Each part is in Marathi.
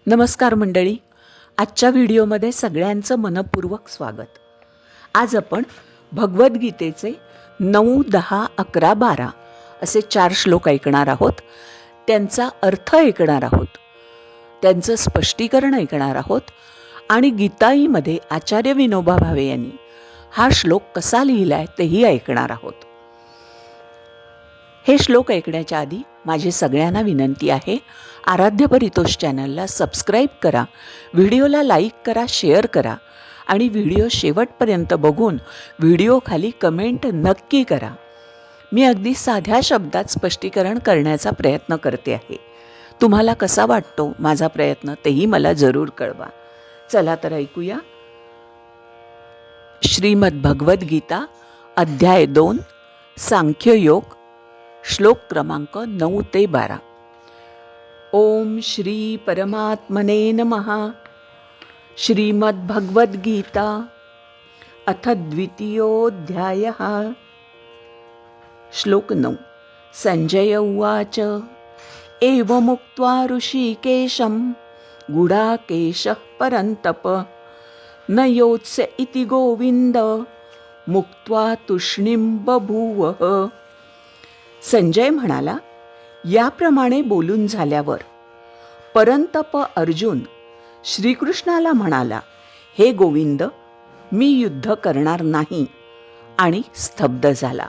नमस्कार मंडळी, आजच्या व्हिडिओमध्ये सगळ्यांचं मनपूर्वक स्वागत. आज आपण भगवद्गीतेचे 9, 10, 11, 12 असे 4 श्लोक ऐकणार आहोत. त्यांचा अर्थ ऐकणार आहोत, त्यांचं स्पष्टीकरण ऐकणार आहोत आणि गीताईमध्ये आचार्य विनोबा भावे यांनी हा श्लोक कसा लिहिला आहे तेही ऐकणार आहोत. हे श्लोक ऐकण्याच्या आधी माझी सगळ्यांना विनंती आहे, आराध्य परितोष चॅनलला सबस्क्राईब करा, व्हिडिओला लाईक करा, शेअर करा आणि व्हिडिओ शेवटपर्यंत बघून व्हिडिओ खाली कमेंट नक्की करा. मी अगदी साध्या शब्दात स्पष्टीकरण करण्याचा प्रयत्न करते आहे. तुम्हाला कसा वाटतो माझा प्रयत्न तेही मला जरूर कळवा. चला तर ऐकूया. श्रीमद भगवद्गीता अध्याय 2 सांख्ययोग, श्लोक क्रमांक 9 ते 12. ओम श्री परमात्मने नमः. श्रीमद्भगवद्गीता अथ द्वितीयोऽध्यायः. श्लोक 9. संजय उवाच एवमुक्त्वा ऋषिकेशं गुडाकेशः परन्तप न योत्स्य इति गोविन्द मुक्त्वा तूष्णीं बभूवः. संजय म्हणाला, याप्रमाणे बोलून झाल्यावर परंतप अर्जुन श्रीकृष्णाला म्हणाला, हे गोविंद, मी युद्ध करणार नाही, आणि स्तब्ध झाला.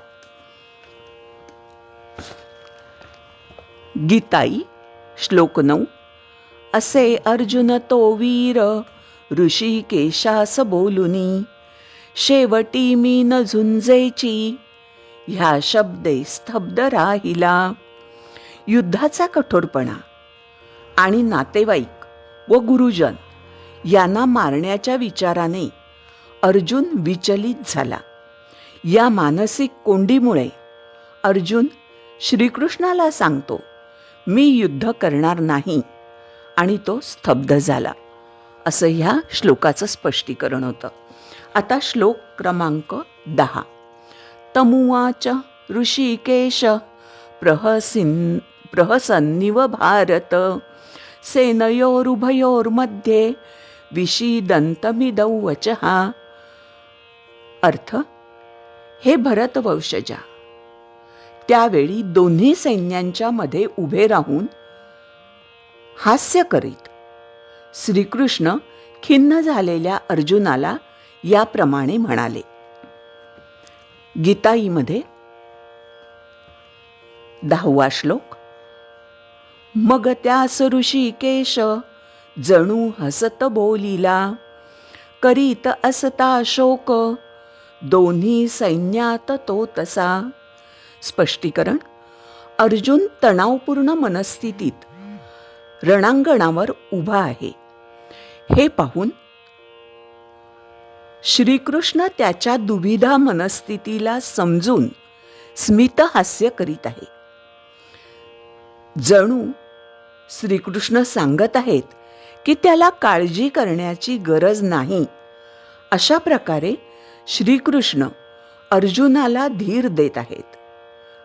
गीताई श्लोक 9. असे अर्जुन तो वीर ऋषिकेशास बोलुनी, शेवटी मी न झुंजेची ह्या शब्दे स्तब्ध राहिला. युद्धाचा कठोरपणा आणि नातेवाईक व गुरुजन यांना मारण्याच्या विचाराने अर्जुन विचलित झाला. या मानसिक कोंडीमुळे अर्जुन श्रीकृष्णाला सांगतो, मी युद्ध करणार नाही, आणि तो स्तब्ध झाला. असं ह्या श्लोकाचं स्पष्टीकरण होतं. आता श्लोक क्रमांक 10. तमुवाच ऋषिकेश प्रहसन्निव भारत सेनयोरुभयोर्मध्ये विषीदन्तमिदौ वचः. अर्थ, हे भरतवंशजा, त्यावेळी दोन्ही सैन्यांच्या मध्ये उभे राहून हास्य करीत श्रीकृष्ण खिन्न झालेल्या अर्जुनाला याप्रमाणे म्हणाले. गीताईमध्ये 10वा श्लोक. मग त्यास ऋषिकेश जणू हसत बोलिला, करीत असता शोक दोन्ही सैन्यात तो तसा. स्पष्टीकरण. अर्जुन तणावपूर्ण मनस्थितीत रणांगणावर उभा आहे हे पाहून श्रीकृष्ण त्याच्या दुविधा मनस्थितीला समजून स्मितहास्य करीत आहे. जणू श्रीकृष्ण सांगत आहेत की त्याला काळजी करण्याची गरज नाही. अशा प्रकारे श्रीकृष्ण अर्जुनाला धीर देत आहेत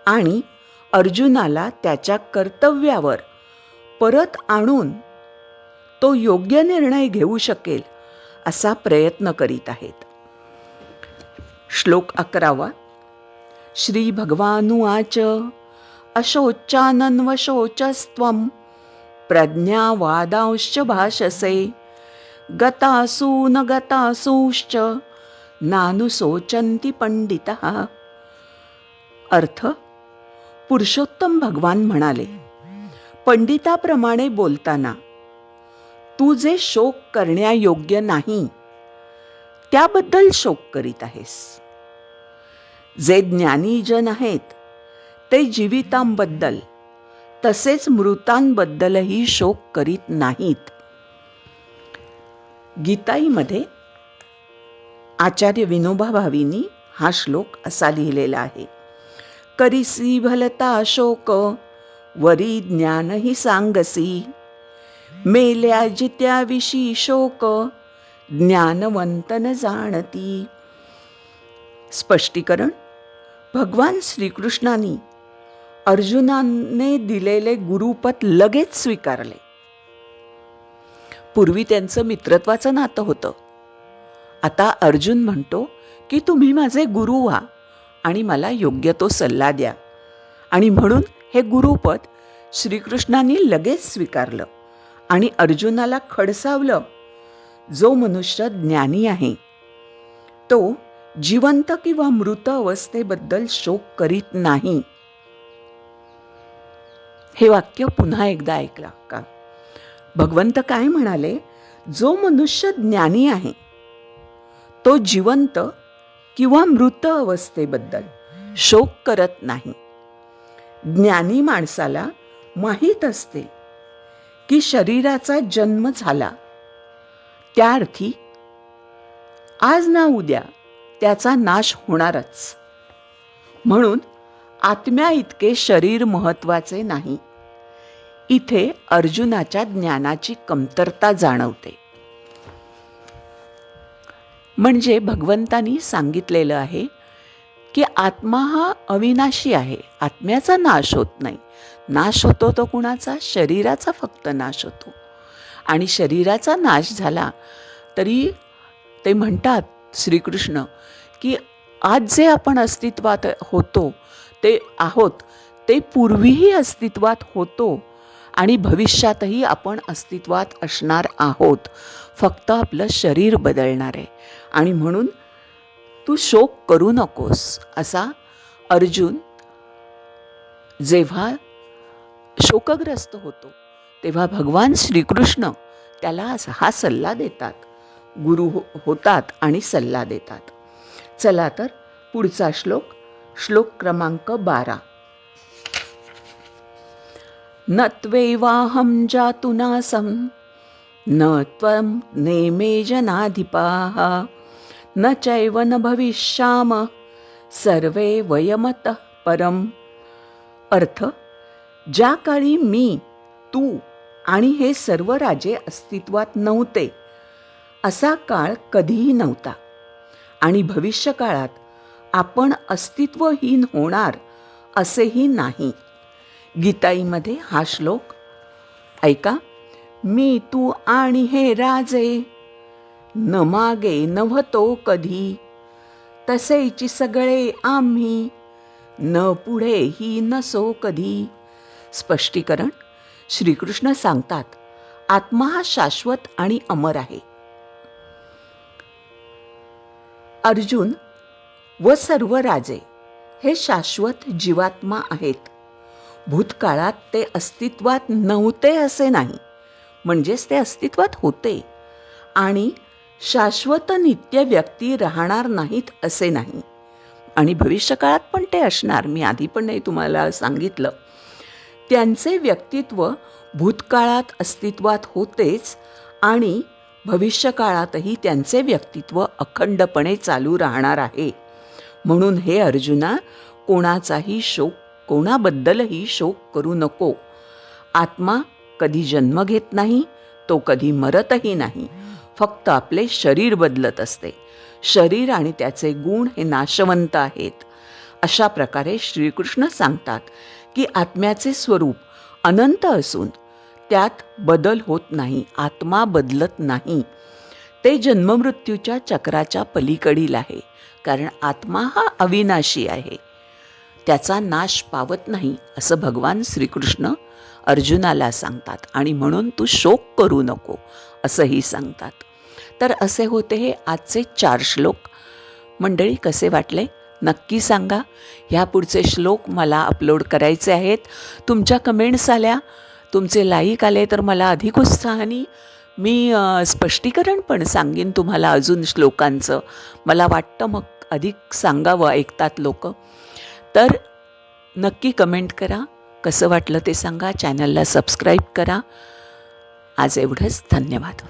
आणि अर्जुनाला त्याच्या कर्तव्यावर परत आणून तो योग्य निर्णय घेऊ शकेल असा प्रयत्न करीत आहेत. श्लोक 11. श्री भगवानुवाच अशोचानन्वशोचस्त्वं प्रज्ञावादांश्च भाषसे गतासु न गतासूश्च नानुशोचन्ति पंडितः. अर्थ, पुरुषोत्तम भगवान म्हणाले, पंडिताप्रमाणे बोलताना तू जे शोक करण्यायोग्य नाही त्याबद्दल शोक करीत आहेस. जे ज्ञानी जन आहेत ते जीवितांबद्दल तसेच मृतांबद्दलही शोक करीत नाहीत. गीताईमध्ये आचार्य विनोबा भावेंनी हा श्लोक असा लिहिलेला आहे. करिसी भलता शोक वरी ज्ञानही सांगसी, मेल्या जित्याविषयी शोक ज्ञानवंत न जाणती. स्पष्टीकरण. भगवान श्रीकृष्णांनी अर्जुनाने दिलेले गुरुपद लगेच स्वीकारले पूर्वी त्यांचं मित्रत्वाचं नातं होतं. आता अर्जुन म्हणतो की तुम्ही माझे गुरु व्हा आणि मला योग्य तो सल्ला द्या. आणि म्हणून हे गुरुपद श्रीकृष्णांनी लगेच स्वीकारलं आणि अर्जुनाला खडसावलं. जो मनुष्य ज्ञानी आहे तो जिवंत किंवा मृत अवस्थेबद्दल शोक करीत नाही. हे वाक्य पुन्हा एकदा ऐकला का? भगवंत काय म्हणाले? जो मनुष्य ज्ञानी आहे तो जिवंत किंवा मृत अवस्थेबद्दल शोक करत नाही. ज्ञानी माणसाला माहीत असते की शरीराचा जन्म झाला, त्या अर्थी आज ना उद्या त्याचा नाश होणारच. म्हणून आत्म्या इतके शरीर महत्वाचे नाही. इथे अर्जुनाच्या ज्ञानाची कमतरता जाणवते. म्हणजे भगवंतानी सांगितलेलं आहे की आत्मा हा अविनाशी आहे. आत्म्याचा नाश होत नाही. नाश होतो तो कुणाचा? शरीराचा फक्त नाश होतो. आणि शरीराचा नाश झाला तरी ते म्हणतात श्रीकृष्ण की आज जे आपण अस्तित्वात होतो ते आहोत ते पूर्वीही अस्तित्वात होतो आणि भविष्यातही आपण अस्तित्वात असणार आहोत. फक्त आपलं शरीर बदलणार आहे. आणि म्हणून तू शोक करू नकोस असा अर्जुन जेव्हा शोकग्रस्त होतो तेव्हा भगवान श्रीकृष्ण त्याला हा सल्ला देतात. गुरु होतात आणि सल्ला देतात. चला तर पुढचा श्लोक क्रमांक 12. न त्वेवाहं जातुनासं न त्वं नेमे जनाधिपाः न चैव न भविष्याम सर्वे वयमतः परम. अर्थ, ज्या काळी मी, तू आणि हे सर्व राजे अस्तित्वात नव्हते असा काळ कधीही नव्हता आणि भविष्यकाळात आपण अस्तित्वहीन होणार असेही नाही. गीताईमध्ये हा श्लोक ऐका. मी, तू आणि हे राजे न मागे नव्हतो कधी, तसेची सगळे आम्ही न पुढेही नसो कधी. स्पष्टीकरण. श्रीकृष्ण सांगतात आत्मा हा शाश्वत आणि अमर आहे. अर्जुन व सर्व राजे हे शाश्वत जीवात्मा आहेत. भूतकाळात ते अस्तित्वात नव्हते असे नाही, म्हणजेच ते अस्तित्वात होते. आणि शाश्वत नित्य व्यक्ती राहणार नाहीत असे नाही. आणि भविष्यकाळात पण ते असणार. मी आधी पण हे तुम्हाला सांगितलं. त्यांचे व्यक्तित्व भूतकाळात अस्तित्वात होतेच आणि भविष्यकाळातही त्यांचे व्यक्तित्व अखंडपणे चालू राहणार आहे. म्हणून हे अर्जुना, कोणाचाही शोक, कोणाबद्दलही शोक करू नको. आत्मा कधी जन्म घेत नाही, तो कधी मरतही नाही. फक्त आपले शरीर बदलत असते. शरीर आणि त्याचे गुण हे नाशवंत आहेत. अशा प्रकारे श्रीकृष्ण सांगतात की आत्म्याचे स्वरूप अनंत असून त्यात बदल होत नाही. आत्मा बदलत नाही. ते जन्ममृत्यूच्या चक्राच्या पलीकडील आहे. कारण आत्मा हा अविनाशी आहे, त्याचा नाश पावत नाही असं भगवान श्रीकृष्ण अर्जुनाला सांगतात. आणि म्हणून तू शोक करू नको असंही सांगतात. तर असे होते हे आजचे 4 श्लोक. मंडळी, कसे वाटले नक्की सांगा. ह्या पुढचे श्लोक मला अपलोड करायचे आहेत. तुमच्या कमेंट्स आल्या, तुमचे लाईक आले तर मला अधिक उत्साहाने मी स्पष्टीकरण पण सांगेन तुम्हाला अजून श्लोकांचं. मला वाटतं मग अधिक सांगावं, ऐकतात लोक. तर नक्की कमेंट करा. कसं वाटलं ते सांगा. चॅनलला सबस्क्राईब करा. आज एवढंच. धन्यवाद.